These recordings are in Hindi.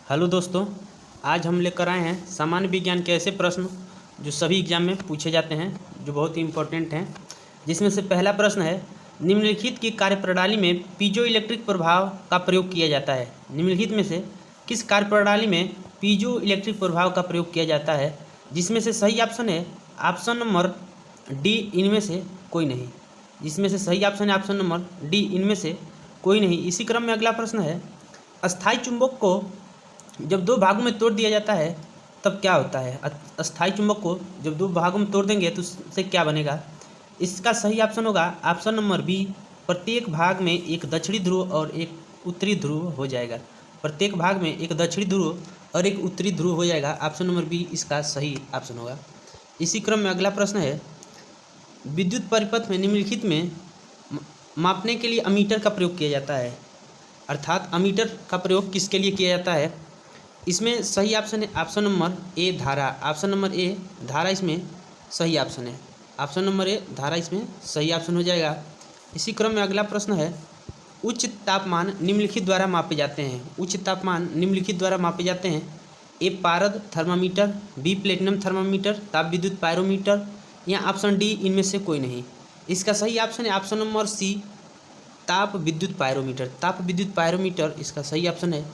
हेलो दोस्तों, आज हम लेकर आए हैं सामान्य विज्ञान के ऐसे प्रश्न जो सभी एग्जाम में पूछे जाते हैं, जो बहुत ही इम्पोर्टेंट हैं। जिसमें से पहला प्रश्न है, निम्नलिखित की कार्यप्रणाली में पीजो इलेक्ट्रिक प्रभाव का प्रयोग किया जाता है। निम्नलिखित में से किस कार्यप्रणाली में पीजो इलेक्ट्रिक प्रभाव का प्रयोग किया जाता है? जिसमें से सही ऑप्शन है ऑप्शन नंबर डी, इनमें से कोई नहीं। जिसमें से सही ऑप्शन है ऑप्शन नंबर डी, इनमें से कोई नहीं। इसी क्रम में अगला प्रश्न है, अस्थायी चुंबक को जब दो भागों में तोड़ दिया जाता है तब क्या होता है? अस्थायी चुंबक को जब दो भागों में तोड़ देंगे तो उससे क्या बनेगा? इसका सही ऑप्शन होगा ऑप्शन नंबर बी, प्रत्येक भाग में एक दक्षिणी ध्रुव और एक उत्तरी ध्रुव हो जाएगा। प्रत्येक भाग में एक दक्षिणी ध्रुव और एक उत्तरी ध्रुव हो जाएगा। ऑप्शन नंबर बी इसका सही ऑप्शन होगा। इसी क्रम में अगला प्रश्न है, विद्युत परिपथ में निम्नलिखित में मापने के लिए अमीटर का प्रयोग किया जाता है। अर्थात अमीटर का प्रयोग किसके लिए किया जाता है? इसमें सही ऑप्शन है ऑप्शन नंबर ए, धारा। ऑप्शन नंबर ए, धारा इसमें सही ऑप्शन है। ऑप्शन नंबर ए, धारा इसमें सही ऑप्शन हो जाएगा। इसी क्रम में अगला प्रश्न है, उच्च तापमान निम्नलिखित द्वारा मापे जाते हैं। उच्च तापमान निम्नलिखित द्वारा मापे जाते हैं। ए, पारद थर्मामीटर, बी, प्लेटिनम थर्मामीटर, ताप विद्युत पायरोमीटर, या ऑप्शन डी, इनमें से कोई नहीं। इसका सही ऑप्शन है ऑप्शन नंबर सी, ताप विद्युत पायरोमीटर। ताप विद्युत पायरोमीटर इसका सही ऑप्शन है।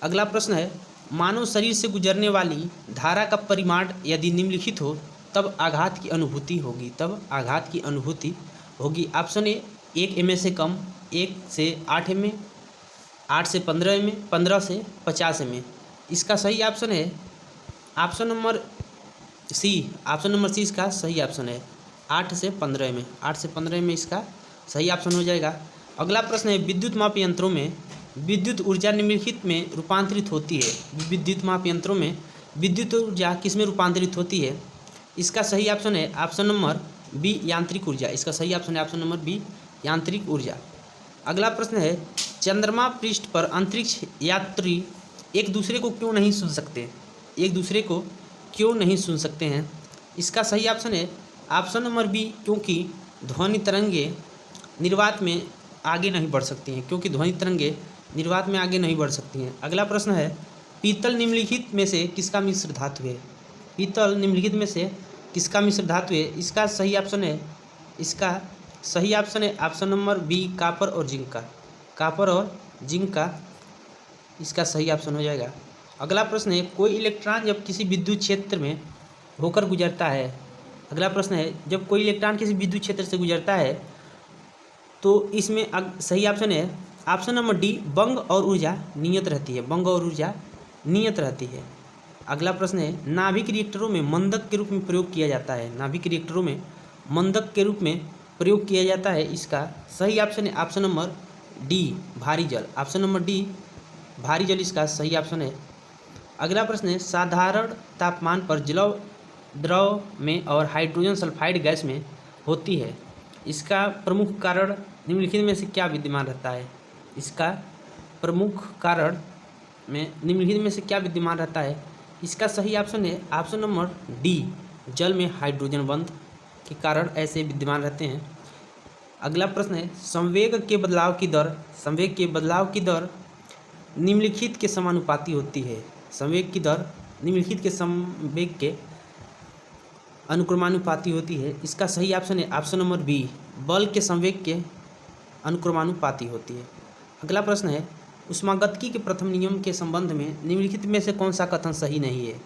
अगला प्रश्न है, मानव शरीर से गुजरने वाली धारा का परिमाण यदि निम्नलिखित हो तब आघात की अनुभूति होगी। तब आघात की अनुभूति होगी। ऑप्शन ए, 1 mm से कम, 1 से 8 mm, 8 से 15 mm, 15 से 50 mm। इसका सही ऑप्शन है option number C. Option number C इसका सही ऑप्शन है, 8 से 15 mm। 8 से 15 mm इसका सही ऑप्शन हो जाएगा। अगला प्रश्न है, विद्युत माप यंत्रों में विद्युत ऊर्जा निम्नलिखित में रूपांतरित होती है। विद्युत माप यंत्रों में विद्युत ऊर्जा किस में रूपांतरित होती है? इसका सही ऑप्शन है ऑप्शन नंबर बी, यांत्रिक ऊर्जा। इसका सही ऑप्शन है ऑप्शन नंबर बी, यांत्रिक ऊर्जा। अगला प्रश्न है, चंद्रमा पृष्ठ पर अंतरिक्ष यात्री एक दूसरे को क्यों नहीं सुन सकते? एक दूसरे को क्यों नहीं सुन सकते हैं? इसका सही ऑप्शन है ऑप्शन नंबर बी, क्योंकि ध्वनि तरंगे निर्वात में आगे नहीं बढ़ सकती हैं। क्योंकि ध्वनि तरंगे निर्वात में आगे नहीं बढ़ सकती हैं। अगला प्रश्न है, पीतल निम्नलिखित में से किसका मिश्र धातु है? पीतल निम्नलिखित में से किसका मिश्र धातु है? इसका सही ऑप्शन है ऑप्शन नंबर बी, कापर और जिंक का। कापर और जिंक का इसका सही ऑप्शन हो जाएगा। अगला प्रश्न है, कोई इलेक्ट्रॉन जब किसी विद्युत क्षेत्र में होकर गुजरता है। अगला प्रश्न है, जब कोई इलेक्ट्रॉन किसी विद्युत क्षेत्र से गुजरता है तो इसमें सही ऑप्शन है ऑप्शन नंबर डी, बंग और ऊर्जा नियत रहती है। बंग और ऊर्जा नियत रहती है। अगला प्रश्न है, नाभिक रिएक्टरों में मंदक के रूप में प्रयोग किया जाता है। नाभिक रिएक्टरों में मंदक के रूप में प्रयोग किया जाता है। इसका सही ऑप्शन है ऑप्शन नंबर डी, भारी जल। ऑप्शन नंबर डी, भारी जल इसका सही ऑप्शन है। अगला प्रश्न है, साधारण तापमान पर जल द्रव में और हाइड्रोजन सल्फाइड गैस में होती है। इसका प्रमुख कारण निम्नलिखित में से क्या विद्यमान रहता है? इसका प्रमुख कारण में निम्नलिखित में से क्या विद्यमान रहता है? इसका सही ऑप्शन है ऑप्शन नंबर डी, जल में हाइड्रोजन बंध के कारण ऐसे विद्यमान रहते हैं। अगला प्रश्न है, संवेग के बदलाव की दर निम्नलिखित के समानुपाती होती है। संवेग की दर निम्नलिखित के संवेग के अनुक्रमानुपाती होती है। इसका सही ऑप्शन है ऑप्शन नंबर बी, बल के संवेग के अनुक्रमानुपाती होती है। अगला प्रश्न है, ऊष्मागतिकी के प्रथम नियम के संबंध में निम्नलिखित में से कौन सा कथन सही नहीं है?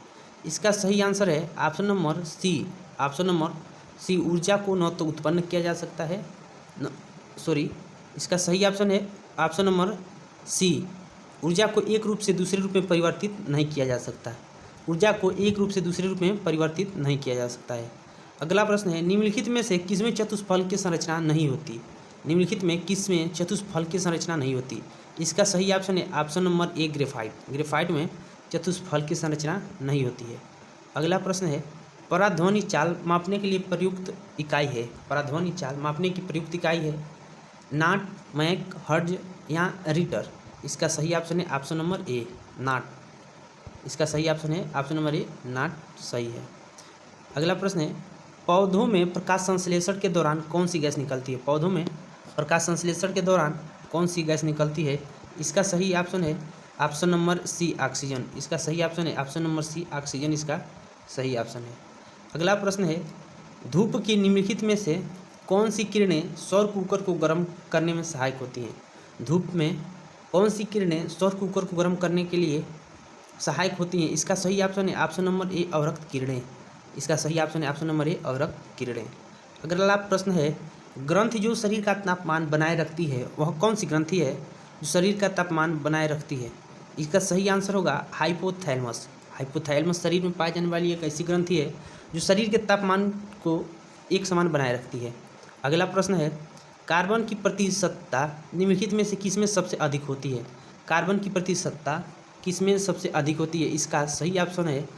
इसका सही आंसर है option number C. Option number C, ऊर्जा को न तो उत्पन्न किया जा सकता है इसका सही ऑप्शन है ऑप्शन नंबर सी, ऊर्जा को एक रूप से दूसरे रूप में परिवर्तित नहीं किया जा सकता। ऊर्जा को एक रूप से दूसरे रूप में परिवर्तित नहीं किया जा सकता है। अगला प्रश्न है, निम्नलिखित में से किसमें चतुष्फलक की संरचना नहीं होती? निम्नलिखित में किसमें चतुष्फलक की संरचना नहीं होती? इसका सही ऑप्शन है option number A, graphite. Graphite में चतुष्फलक की संरचना नहीं होती है। अगला प्रश्न है, पराध्वनि चाल मापने के लिए प्रयुक्त इकाई है। पराध्वनि चाल मापने की प्रयुक्त इकाई है नाट, मैक, हर्ट्ज या रीटर। इसका सही ऑप्शन है ऑप्शन नंबर ए, नाट। इसका सही ऑप्शन है ऑप्शन नंबर ए, नाट सही है। अगला प्रश्न है, पौधों में प्रकाश संश्लेषण के दौरान कौन सी गैस निकलती है? पौधों में प्रकाश संश्लेषण के दौरान कौन सी गैस निकलती है? इसका सही ऑप्शन है ऑप्शन नंबर सी ऑक्सीजन इसका सही ऑप्शन है। ऑप्शन नंबर सी ऑक्सीजन इसका सही ऑप्शन है। अगला प्रश्न है, धूप की निम्नलिखित में से कौन सी किरणें सौर कुकर को गर्म करने में सहायक होती हैं। धूप में कौन सी किरणें सौर कुकर को गर्म करने के लिए सहायक होती हैं। इसका सही ऑप्शन है ऑप्शन नंबर ए अवरक्त किरणें। इसका सही ऑप्शन है ऑप्शन नंबर ए अवरक्त किरणें। अगला प्रश्न है, ग्रंथि जो शरीर का तापमान बनाए रखती है वह कौन सी ग्रंथि है जो शरीर का तापमान बनाए रखती है। इसका सही आंसर होगा हाइपोथैलेमस। हाइपोथैलेमस शरीर में पाई जाने वाली एक ऐसी ग्रंथि है जो शरीर के तापमान को एक समान बनाए रखती है। अगला प्रश्न है, कार्बन की प्रतिशतता निम्नलिखित में से किसमें सबसे अधिक होती है। कार्बन की प्रतिशतता किसमें सबसे अधिक होती है। इसका सही ऑप्शन है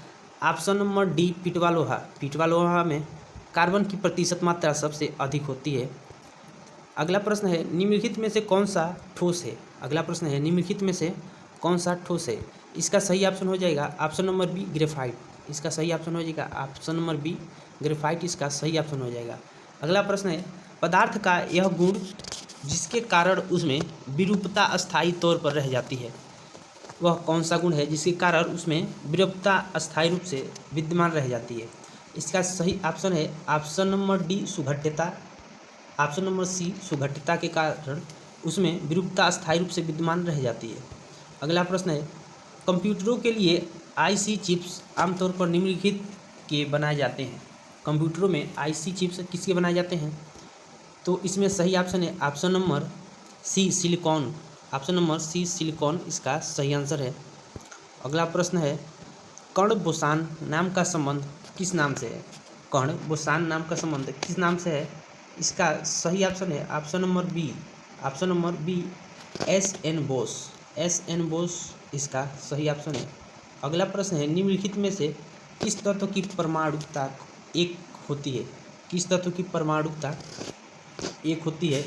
ऑप्शन नंबर डी पिटवा लोहा। पिटवा लोहा में कार्बन की प्रतिशत मात्रा सबसे अधिक होती है। अगला प्रश्न है, निम्नलिखित में से कौन सा ठोस है। अगला प्रश्न है, निम्नलिखित में से कौन सा ठोस है। इसका सही ऑप्शन हो जाएगा ऑप्शन नंबर बी ग्रेफाइट। इसका सही ऑप्शन हो जाएगा ऑप्शन नंबर बी ग्रेफाइट इसका सही ऑप्शन हो जाएगा। अगला प्रश्न है, पदार्थ का यह गुण जिसके कारण उसमें विरूपता अस्थायी तौर पर रह जाती है, वह कौन सा गुण है जिसके कारण उसमें विरूपता अस्थायी रूप से विद्यमान रह जाती है। इसका सही ऑप्शन है ऑप्शन नंबर डी सुघट्यता। ऑप्शन नंबर सी सुघट्यता के कारण उसमें विरूपता अस्थायी रूप से विद्यमान रह जाती है। अगला प्रश्न है, कंप्यूटरों के लिए आईसी चिप्स आमतौर पर निम्नलिखित के बनाए जाते हैं। कंप्यूटरों में आईसी चिप्स किसके बनाए जाते हैं। तो इसमें सही ऑप्शन है option number C silicon. Option number C silicon इसका सही आंसर है। अगला प्रश्न है, कर्ण बोसान नाम का संबंध किस नाम से है। कर्ण बोसान नाम का संबंध किस नाम से है। इसका सही ऑप्शन है option number B. Option number B S N Bose. S N Bose इसका सही ऑप्शन है। अगला प्रश्न है, निम्नलिखित में से किस तत्व की परमाणुकता एक होती है। किस तत्व की परमाणुकता एक होती है।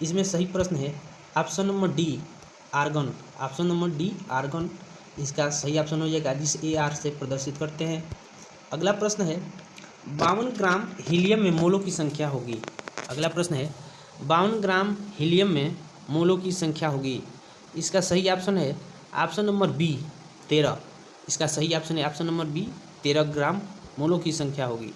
इसमें सही प्रश्न है option number D argon. Option number D argon इसका सही ऑप्शन हो जाएगा, जिसे AR से प्रदर्शित करते हैं। अगला प्रश्न है, 52 ग्राम हीलियम में मोलों की संख्या होगी। अगला प्रश्न है, 52 ग्राम हीलियम में मोलों की संख्या होगी। इसका सही ऑप्शन है ऑप्शन नंबर बी 13। इसका सही ऑप्शन है ऑप्शन नंबर बी 13 ग्राम मोलों की संख्या होगी।